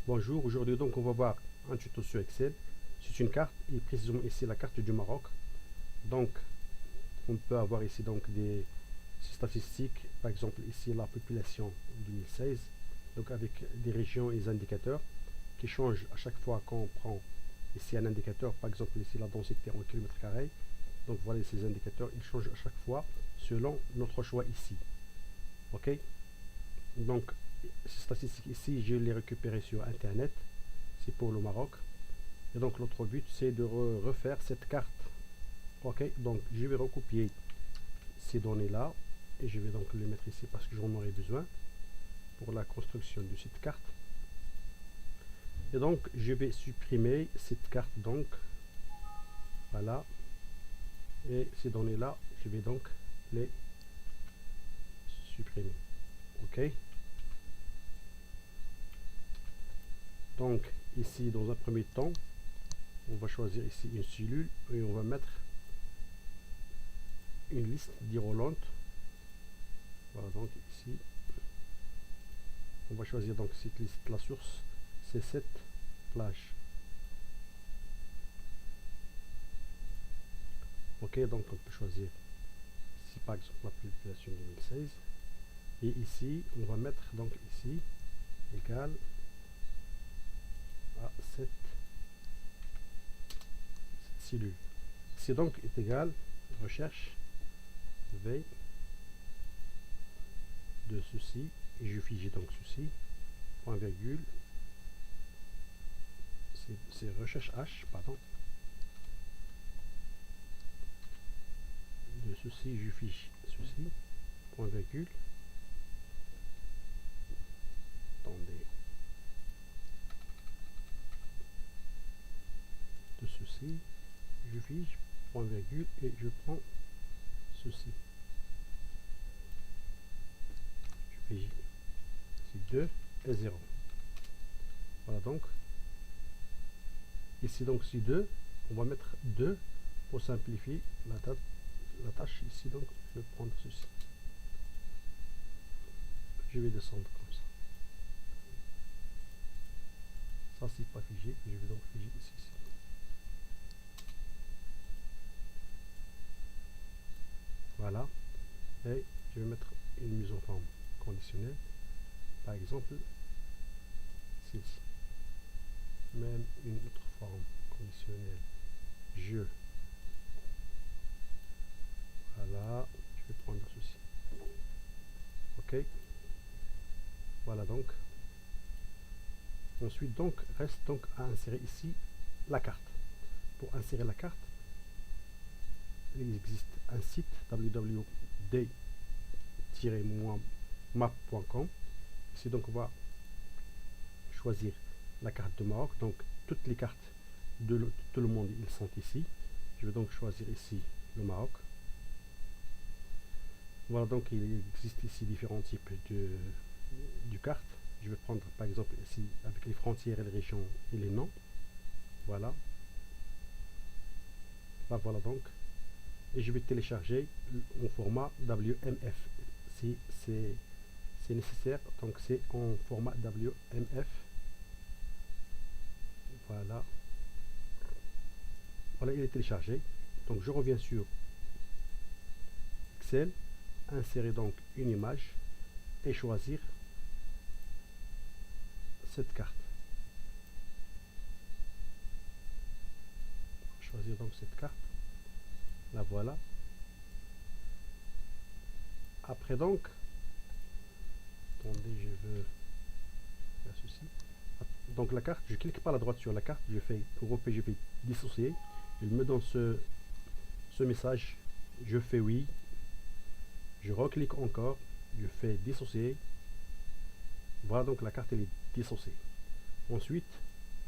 Bonjour, aujourd'hui donc on va voir un tuto sur Excel. C'est une carte et précisément ici la carte du Maroc. Donc on peut avoir ici donc des statistiques, par exemple ici la population 2016, donc avec des régions et des indicateurs qui changent à chaque fois qu'on prend ici un indicateur, par exemple ici la densité en kilomètres carrés. Donc voilà ces indicateurs, ils changent à chaque fois selon notre choix ici. Ok, donc ces statistiques ici je les récupérées sur internet, c'est pour le Maroc. Et donc l'autre but c'est de refaire cette carte. Ok, donc je vais recopier ces données là et je vais donc les mettre ici parce que j'en aurai besoin pour la construction de cette carte. Et donc je vais supprimer cette carte, donc voilà, et ces données là je vais donc les supprimer. Ok, donc ici dans un premier temps on va choisir ici une cellule et on va mettre une liste d'Irolant. Voilà, donc ici on va choisir donc cette liste, la source c'est cette plage. Ok, donc on peut choisir ici par exemple la population 2016 et ici on va mettre donc ici égal à cette cellule. Ici donc est égal recherche v de ceci et je fige donc ceci point virgule, c'est recherche h pardon, de ceci je fiche ceci point virgule, attendez, de ceci je fiche point virgule et je prends ceci, je fige ici 2 et 0. Voilà, donc ici donc si 2 on va mettre 2 pour simplifier la tâche ici. Donc je vais prendre ceci, je vais descendre comme ça c'est pas figé, je vais donc figer ici. Voilà, et je vais mettre une mise en forme conditionnelle, par exemple celle-ci, même une autre forme conditionnelle, je, voilà, je vais prendre ceci. Ok, voilà, donc ensuite donc reste donc à insérer ici la carte. Pour insérer la carte, il existe un site www.d-map.com. Ici donc on va choisir la carte de Maroc, donc toutes les cartes de tout le monde ils sont ici. Je vais donc choisir ici le Maroc. Voilà, donc il existe ici différents types de cartes. Je vais prendre par exemple ici avec les frontières et les régions et les noms. Voilà. Là voilà donc. Et je vais télécharger en format WMF. Si c'est nécessaire, donc c'est en format WMF. Voilà. Voilà, il est téléchargé. Donc je reviens sur Excel, insérer donc une image et choisir cette carte. Choisir donc cette carte. La voilà. Après donc, attendez, je veux faire ceci. Donc la carte, je clique par la droite sur la carte, je fais grouper, je fais dissocier. Il me donne ce message, je fais oui. Je reclique encore, je fais dissocier. Voilà, donc la carte elle est dissociée. Ensuite,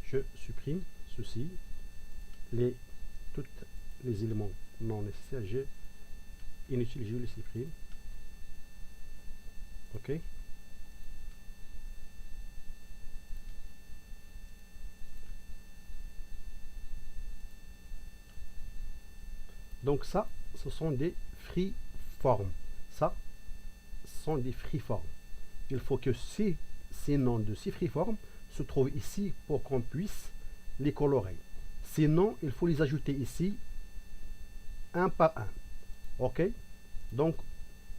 je supprime ceci, tous les éléments non nécessaires, inutile, je les supprime. Ok. Donc ça, ce sont des freeform. Ça, ce sont des freeform. Il faut que ces noms de ces freeform se trouvent ici pour qu'on puisse les colorer. Sinon, il faut les ajouter ici, un par un. Ok? Donc,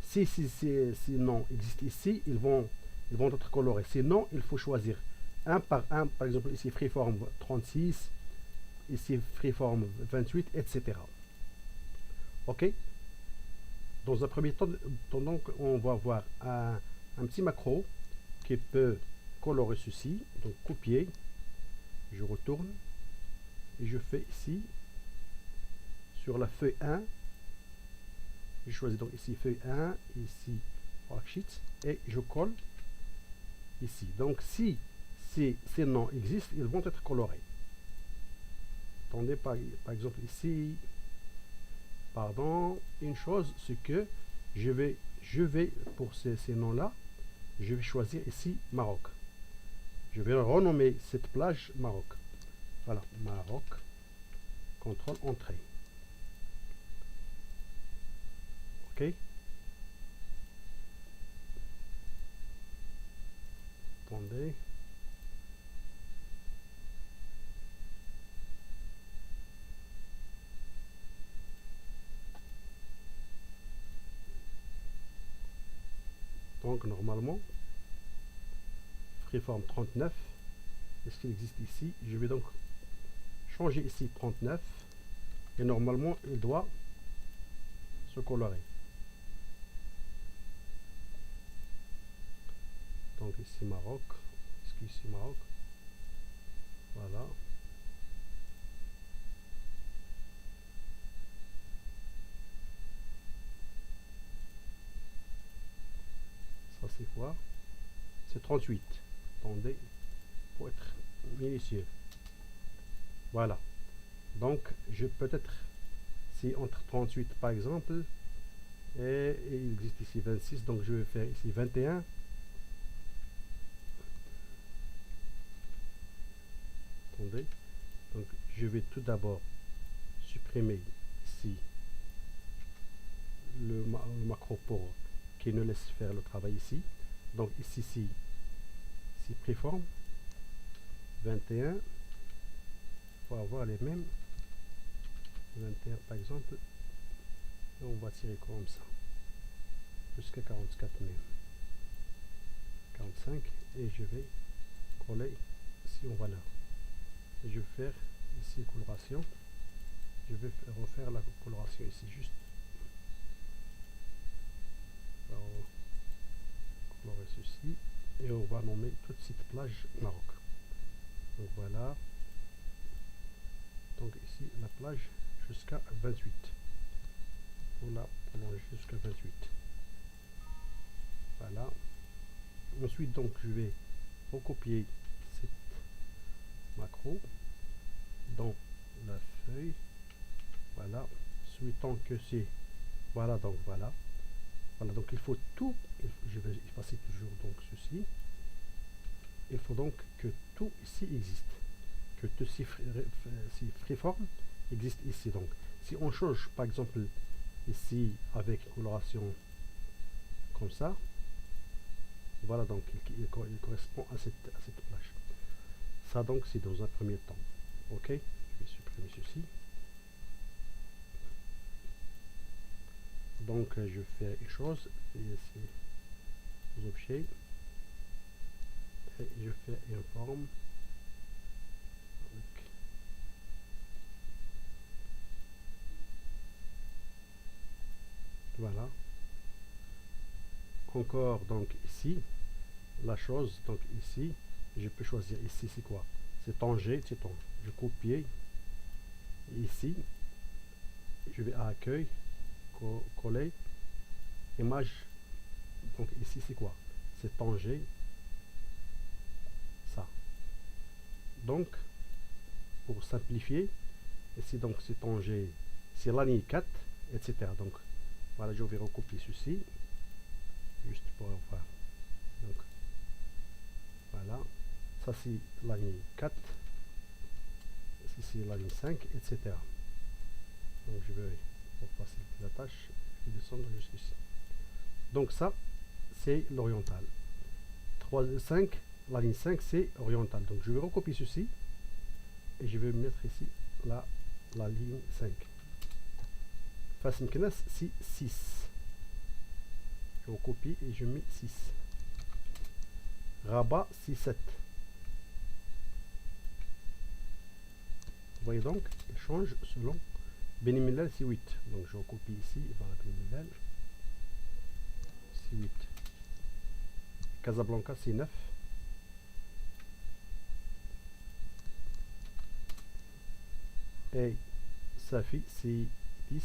si ces noms existent ici, ils vont être colorés. Sinon, il faut choisir un par un. Par exemple, ici, Freeform 36, ici, Freeform 28, etc. Ok? Dans un premier temps, donc, on va voir un petit macro qui peut colorer ceci. Donc, copier. Je retourne. Et je fais ici, sur la feuille 1, je choisis donc ici feuille 1, ici worksheet, et je colle ici. Donc si ces noms existent, ils vont être colorés. Attendez, par exemple ici, pardon, une chose, c'est que je vais pour ces noms-là, je vais choisir ici Maroc. Je vais renommer cette plage Maroc. Voilà, Maroc. Contrôle entrée. Ok. Attendez. Donc normalement, Freeform 39, est-ce qu'il existe ici? Je vais donc changer ici 39 et normalement il doit se colorer. Donc ici Maroc, est-ce qu'ici Maroc? Voilà. Ça c'est quoi? C'est 38. Attendez, pour être minutieux. Voilà. Donc je peux être, si entre 38 par exemple, et il existe ici 26, donc je vais faire ici 21. Attendez. Donc je vais tout d'abord supprimer ici le macro pour qui nous laisse faire le travail ici. Donc ici, si préforme 21, il faut avoir les mêmes 21 par exemple, et on va tirer comme ça jusqu'à 44 même 45, et je vais coller ici en valeur, et je vais faire ici coloration, je vais refaire la coloration ici juste colorer ceci, et on va nommer toute cette plage Maroc. Donc voilà, donc ici la plage jusqu'à 28, on la prolonge jusqu'à 28. Voilà. Ensuite donc je vais recopier cette macro dans la feuille. Voilà, souhaitant que c'est voilà, donc voilà, donc il faut tout, je vais effacer toujours donc ceci. Il faut donc que tout ici existe, que tout ces freeform existe ici. Donc si on change par exemple ici avec coloration comme ça, voilà, donc il correspond à cette plage. Ça donc c'est dans un premier temps. Ok, je vais supprimer ceci. Donc je fais une chose, ici aux objets, et je fais une forme avec voilà. Encore donc ici la chose, donc ici je peux choisir ici c'est quoi, c'est Tanger, c'est ton, je copie ici, je vais à accueil, coller image, donc ici c'est quoi, c'est Tanger, ça. Donc pour simplifier ici, donc c'est Tanger, c'est la ligne 4, etc. Donc voilà, je vais recopier ceci juste pour voir. Donc voilà, ça c'est la ligne 4, ici c'est la ligne 5, etc. Donc je vais, pour faciliter la tâche, je vais descendre jusqu'ici. Donc ça c'est l'oriental. 3 5, La ligne 5, c'est oriental. Donc je vais recopier ceci et je vais mettre ici la ligne 5. Face Mknas, c'est 6. Je recopie et je mets 6. Rabat, c'est 7. Vous voyez donc, il change selon. Beni Mellal, c'est 8. Donc je recopie ici. Voilà, Beni Mellal, c'est 8. Casablanca, c'est 9. Et Safi, c'est 10.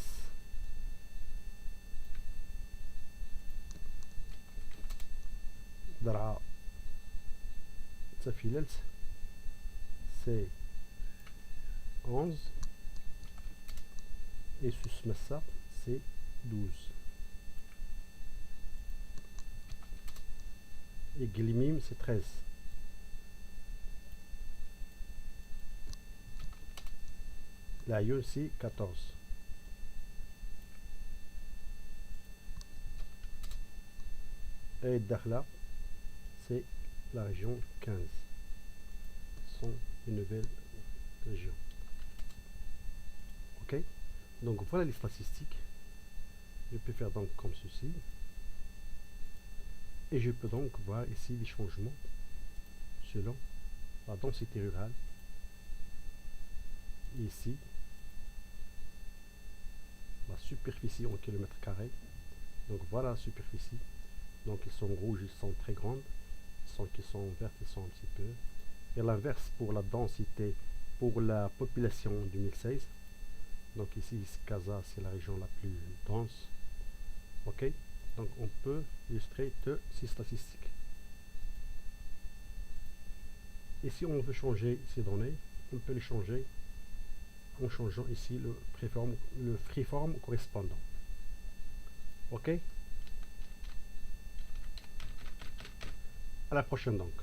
Dara, Safi Lels, c'est 11. Et Susmassa, c'est 12. Et Glimim, c'est 13. La Yun, c'est 14. Et Dakhla, c'est la région 15. Ce sont les nouvelles régions. Ok? Donc voilà les statistiques. Je peux faire donc comme ceci. Et je peux donc voir ici les changements selon la densité rurale. Et ici, la superficie en kilomètres carrés. Donc voilà la superficie. Donc ils sont rouges, ils sont très grandes. Qui sont vertes, ils sont un petit peu. Et l'inverse pour la densité, pour la population 2016. Donc ici, Casa, c'est la région la plus dense. Ok, donc on peut illustrer de ces statistiques. Et si on veut changer ces données, on peut les changer en changeant ici le freeform correspondant. Ok, à la prochaine donc.